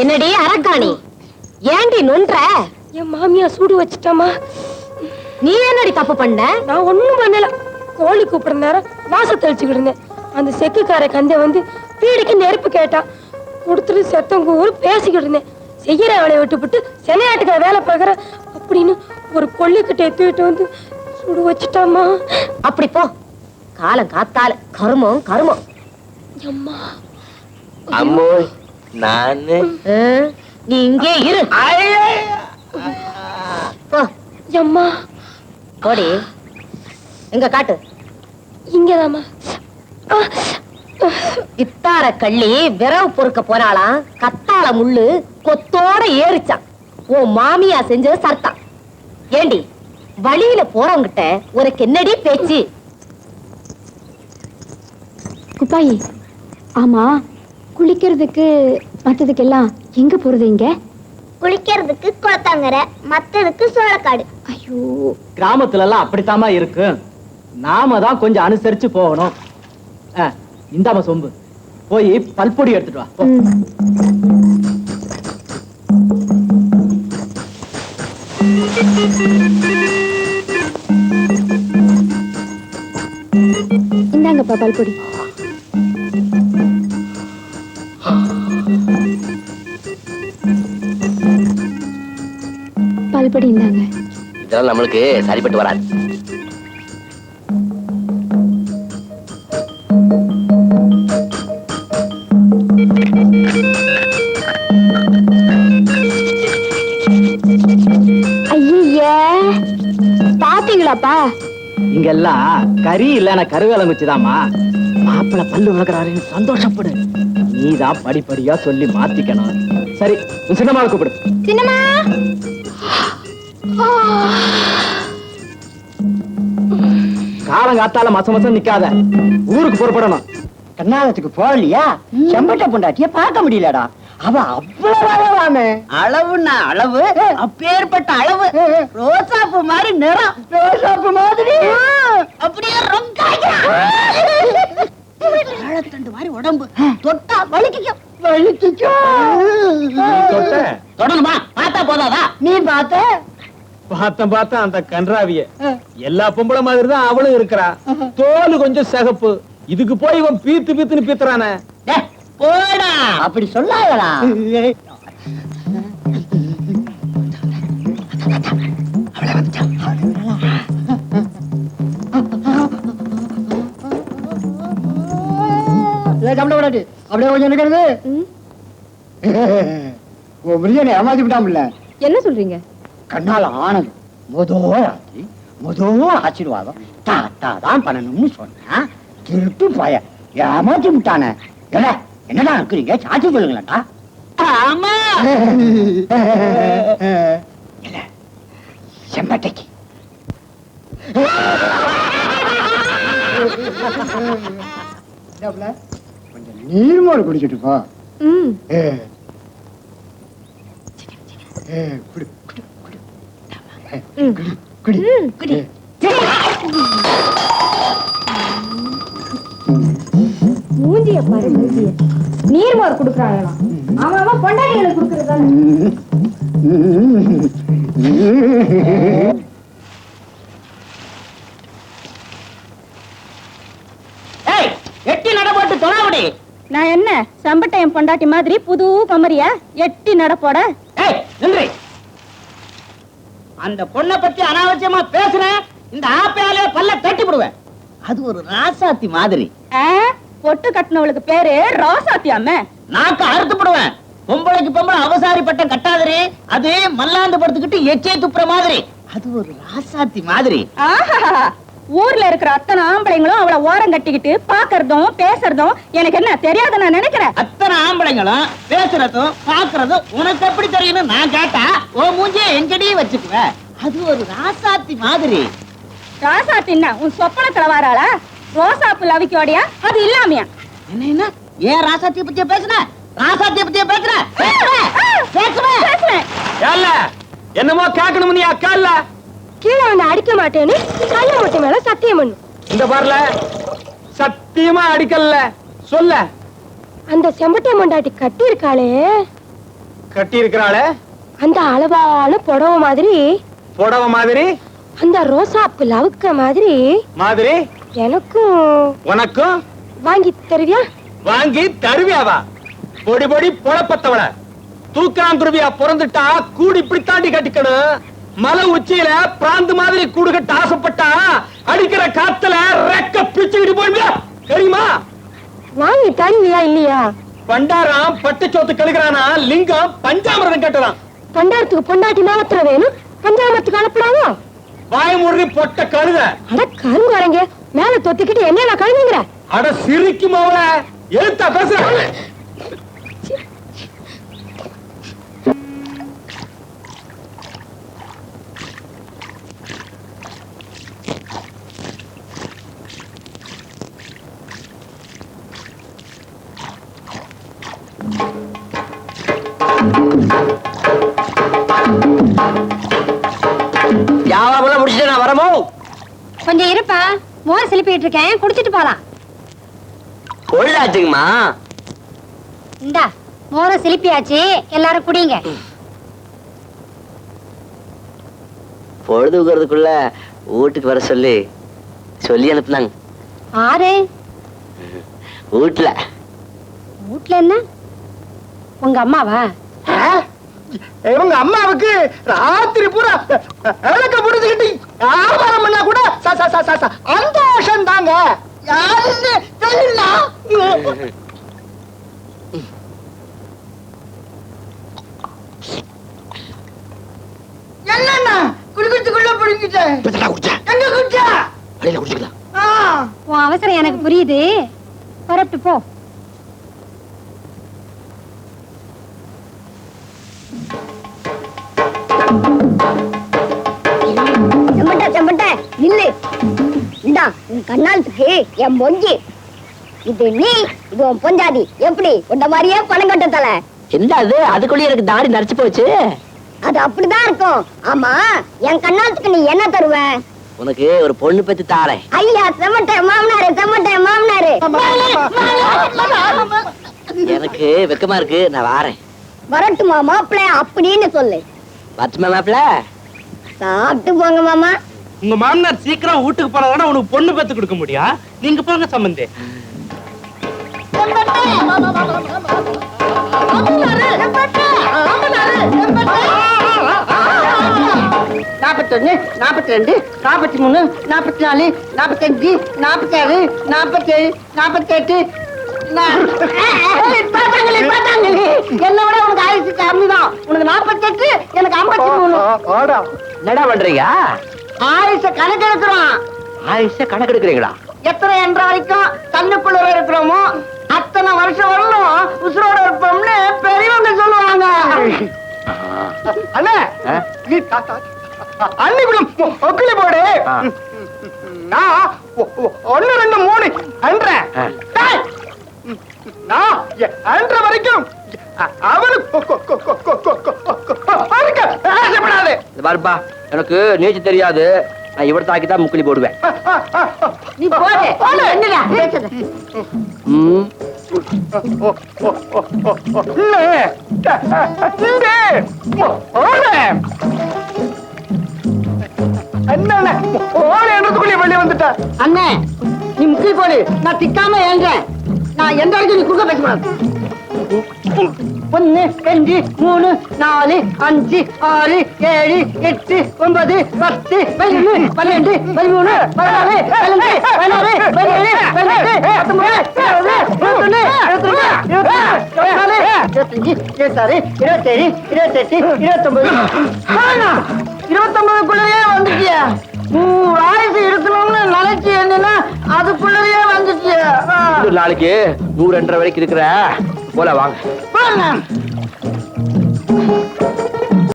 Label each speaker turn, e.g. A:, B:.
A: என்னடி அரக்காணி, ஏண்டி நொன்ற?
B: என் மாமியா சூடு வச்சுட்டாமா.
A: நீ என்னடி தப்பு பண்ண?
B: நான் ஒண்ணும் பண்ணல. கோழி கூப்பிடுற நேரம் வாசல் தெளிச்சுக்கிட்டு இருந்தேன். அந்த செக்குக்கார கந்தை வந்து வீடுக்கு நெருப்பு கேட்டான். கொடுத்துட்டு செத்தங்கூர் பேசிக்கிட்டு இருந்தேன். செய்யற வேலையை விட்டுவிட்டு சென்னையாட்டுக்கார வேலை பார்க்கற அப்படின்னு ஒரு கொள்ளிக்கிட்ட தூக்கிட்டு வந்து சுடு வச்சுட்டாமா.
A: அப்படி போ, காலம் காத்தால கருமம் கருமம்.
B: அம்மா
C: அம்மோ, நானு
A: நீ இங்கே இரு. போ
B: அம்மா.
A: போடி. எங்க காட்டு.
B: இங்கதாம்மா.
A: இத்தார கள்ளி விரவு பொறுக்க போனாலாம். கத்தால முள்ளு கொத்தோட ஏறிச்சான். உன் மாமியா செஞ்சது சர்த்தம். ஏண்டி வழியில போறவங்கிட்ட உனக்கு என்னடி பேச்சு?
D: குப்பாயி, ஆமா குளிக்கிறதுக்கு மத்ததுக்கெல்லாம் எங்க போறது? இங்க
E: குளிக்கிறதுக்கு குளத்தாங்கரை, மத்ததுக்கு சோளக்காடு.
D: ஐயோ,
F: கிராமத்துல எல்லாம் அப்படித்தாமா இருக்கு. நாம தான் கொஞ்சம் அனுசரிச்சு போகணும். இந்தாம சொம்பு, போய் பல்பொடி எடுத்துட்டு வா.
D: இந்தாங்கப்பா பல்பொடி. பல்பொடி இந்தாங்க.
C: இதெல்லாம் நம்மளுக்கு சரிப்பட்டு வராது.
D: பாத்தீங்களாப்பா,
F: இங்கெல்லாம் கறி இல்லன கருவேலங்குச்சிதாமா. மாப்பிள்ள பல்லு விளக்குறாருன்னு சந்தோஷப்படு. நீதான் படிப்படியா சொல்லி மாத்திக்கணும். சரி, சின்னமா கூப்பிடு.
D: சின்னமா.
F: காலங்காத்தால மச மசம் நிக்காத, ஊருக்கு புறப்படணும்.
G: கர்நாடகத்துக்கு போகலையா? செம்பட்ட பொண்டாட்டிய பார்க்க முடியலடா. அவ அவ்வளவு
H: அளவுன்னா அளவு, அப்பேற்பட்ட அளவு. ரோசாப்பு மாதிரி நிறம்,
G: ரோசாப்பு மாதிரி
H: அப்படியே வாழைத்தண்டு மாதிரி உடம்பு. தொட்டா வலிக்கும்.
F: தொடணுமா? பார்த்தா போதாதா?
G: நீ பார்த்த?
F: பார்த்தேன் அந்த கன்றாவிய. எல்லா பொம்பளை மாதிரி தான் அவளும் இருக்கிறா. தோல் கொஞ்சம் சகப்பு. இதுக்கு போய் இவன் பீத்து பீத்துன்னு பீத்துறானே.
H: போடா,
G: அப்படி சொல்லாதடா. அப்படியே கொஞ்சம் இருக்கிறது பிரியாணி ஏமாத்தி விட்டாமல்ல.
D: என்ன சொல்றீங்க?
G: கண்ணால ஆனது முதோ ஆசீர்வாதம் தாத்தா தான் பண்ணணும்னு சொன்னா திருட்டு பாய ஏமாத்தி விட்டானே. என்னடா இருக்கிறீங்க? சாட்சி சொல்லுங்களா?
H: ஆமா.
G: செம்பட்டைக்கு கொஞ்சம் நீர்மோடு குடிச்சிட்டு போ.
D: மூஞ்சிய பாரு, மூஞ்சிய. நீர்மோர் குடுக்கறாங்களா? அவன் பொண்டாட்டிகளுக்கு குடுக்கறதானே.
H: எட்டி நடப்போட்டு தொடாவடி.
D: நான் என்ன சம்பட்டையம் பொண்டாட்டி மாதிரி புது கமரியா எட்டி நடப்போட?
H: அந்த பொண்ணை பத்தி அனாவசியமா பேசுறேன், இந்த ஆப்பையாலே பல்ல தட்டி விடுவேன். அது ஒரு ராசாத்தி மாதிரி.
D: பொட்டு கட்டினவளுக்கு பேரு ராசாத்தியாமே.
H: நாக்க அறுத்துப்படுவேன். பொம்பளைக்கு பொம்பளை அவசாரி பட்டம் கட்டாதரி. அது மல்லாந்து படுத்துக்கிட்டு எச்சே துப்புற மாதிரி. அது ஒரு ராசாத்தி மாதிரி.
D: ஊர்ல இருக்கிற அத்தனை ஆம்பளைங்களும் அவளை ஓரம் கட்டிக்கிட்டு பாக்குறதும் பேசுறதும் எனக்கு என்ன தெரியாத நான் நினைக்கிறேன்.
H: அத்தனை ஆம்பளைங்களும் பேசுறதும் பாக்குறதும் உனக்கு எப்படி தெரியும்னு நான் கேட்டா ஓ மூஞ்சிய எங்கடியே வச்சுக்குவேன். அது ஒரு ராசாத்தி மாதிரி.
D: ராசாத்தின்னா உன் சொப்பனத்துல வாராளா? ரோசாப்பு லவிக்கோடியா? அது இல்லாமையா?
H: என்ன ஏன் ராசாத்திய பத்திய பேசுன? ராசாத்திய பத்திய பேசுற?
D: பேசுவேன்.
F: என்னமோ கேட்கணும். நீ அக்கா இல்ல,
B: கீழே வந்து அடிக்க மாட்டேன்னு கல்ல முட்டை மேல சத்தியம் பண்ணு.
F: இந்த பாருல, சத்தியமா அடிக்கல சொல்ல.
B: அந்த செம்பட்டை மண்டாட்டி கட்டி இருக்காளே,
F: கட்டி இருக்கிறாளே
B: அந்த அளவான புடவை மாதிரி,
F: புடவை மாதிரி
B: அந்த ரோசாப்பு லவுக்க மாதிரி
F: மாதிரி
B: எனக்கும்
F: உனக்கும்
B: வாங்கி தருவியா?
F: வாங்கி தருவியாவா? பொடி பொடி பொழப்பத்தவள, தூக்காங்குருவியா பிறந்துட்டா கூடு இப்படி தாண்டி கட்டிக்கணும். மலை உச்சியில பிராந்து மாதிரி கூடு கட்ட ஆசைப்பட்டா அடிக்கிற காத்துல ரெக்க பிச்சுக்கிட்டு போயிடுவியா தெரியுமா?
B: வாங்கி தருவியா இல்லையா?
F: பண்டாரம் பட்டு சோத்து கழுகுறானா, லிங்கம் பஞ்சாமிரதம் கட்டுறான்.
B: பண்டாரத்துக்கு பொண்டாட்டி மாத்திர வேணும், பஞ்சாமத்துக்கு அனுப்பலாமா?
F: வாயமுறி பொட்ட கழுத.
B: அட கருங்கு வரங்க மேல தொத்திக்கிட்டு என்ன கழுதுங்கிற?
F: அட சிரிக்கும் அவள எழுத்தா பேசுற.
C: வியாபாரம் முடிச்சுட்டு நான் வரமோ?
A: கொஞ்சம் இருப்பா, மோர் சிலிப்பிட்டு இருக்கேன், குடிச்சிட்டு போலாம்.
C: பொழுதாச்சுங்கம்மா.
A: இந்தா மோர சிலிப்பியாச்சு, எல்லாரும் குடிங்க.
C: பொழுது உகிறதுக்குள்ள வீட்டுக்கு வர சொல்லி அனுப்புனாங்க.
A: ஆறு
C: வீட்டுல
A: வீட்டுல என்ன? உங்க அம்மாவா?
G: இவங்க அம்மாவுக்கு ராத்திரி பூரா விளக்க புரிஞ்சுக்கிட்டு வியாபாரம் பண்ணா கூட சந்தோஷம் தாங்க. யாருன்னு தெரியல. என்னன்னா குடிக்கிறதுக்குள்ள புடிங்கிட்டேன். எங்க குடிச்சா?
C: வழியில குடிச்சுக்கலாம்.
A: உன் அவசரம் எனக்கு புரியுது, புறப்பட்டு போ. செம்பட்ட நில்லு. இந்தா உன் கண்ணாலத்துக்கு என் பொஞ்சி. இது நீ, இது உன் பொஞ்சாதி. எப்படி உன்ன மாதிரியே பணம் கட்ட தல.
C: என்ன அது? அதுக்குள்ளே எனக்கு தாடி நரைச்சு போச்சு.
A: அது அப்படிதான் இருக்கும். ஆமா, என் கண்ணாலத்துக்கு நீ என்ன தருவ?
C: உனக்கு ஒரு பொண்ணு பத்தி தாரேன்.
A: ஐயா செம்மட்ட மாமனாரு, செம்மட்ட மாமனாரு.
C: எனக்கு வெக்கமா இருக்கு, நான் வாரேன்.
A: வரட்டுமா மாப்பிள்ள அப்படின்னு சொல்லு.
C: பச்சுமா மாப்பிள்ள,
A: சாப்பிட்டு போங்க மாமா.
F: உங்க மாமனார் சீக்கிரம் வீட்டுக்கு போனதானே உனக்கு பொண்ணு பெத்து கொடுக்க முடியும். நீங்க போங்க சம்பந்தி.
H: நாற்பத்தொன்னு, 42, 43, 44, 45, 46, 47, 48. என்ன விட உனக்கு ஆயுசு கம்மிதான். உனக்கு 48, எனக்கு 53.
C: என்னடா பண்றீங்க?
H: ஆயுச கணக்கெடுக்கிறோம்.
C: ஆயுஷ கணக்கெடுக்கிறீங்களா?
H: எத்தனை என்ற வரைக்கும் தண்ணுக்குள்ள இருக்கிறோமோ அத்தனை வருஷம் வரலும் உசுரோட இருப்போம்னு பெரியவங்க சொல்லுவாங்க.
G: அண்ணே நீ அன்னிக்குள்ள ஒக்கிலி போடு. நான் 1, 2, 3 அன்றேன். நான் அன்ற வரைக்கும் அவனுக்கு
C: பாருப்பா, எனக்கு நீச்சல் தெரியாது. நான் இவரை தாக்கிதான் முக்கிலி போடுவேன்.
H: நீ போடு என்னடா பேசுற?
G: வெளியே வந்துட்ட
H: அண்ணே, நீ முக்கிய போடு. நான் திக்காம ஏன்றேன். நான் எந்த வரைக்கும் நீ குறுக்க பேசக்கூடாது. 1, 2, 3, 4, 5, 6, 7, 8, 9, 10, 11, 12, 13, 14, 15, 16, 17, 18, 19, 20, 21, 22, 23, 24, 25, 26, 27, 28, 29க்குள்ளேயே வந்துட்டியா? ஆயுசு இருக்கணும்னு நினைச்சு என்னன்னா அதுக்குள்ளேயே வந்துச்சு.
C: நாளைக்கு 100 வரைக்கும் இருக்கிற போல வாங்க.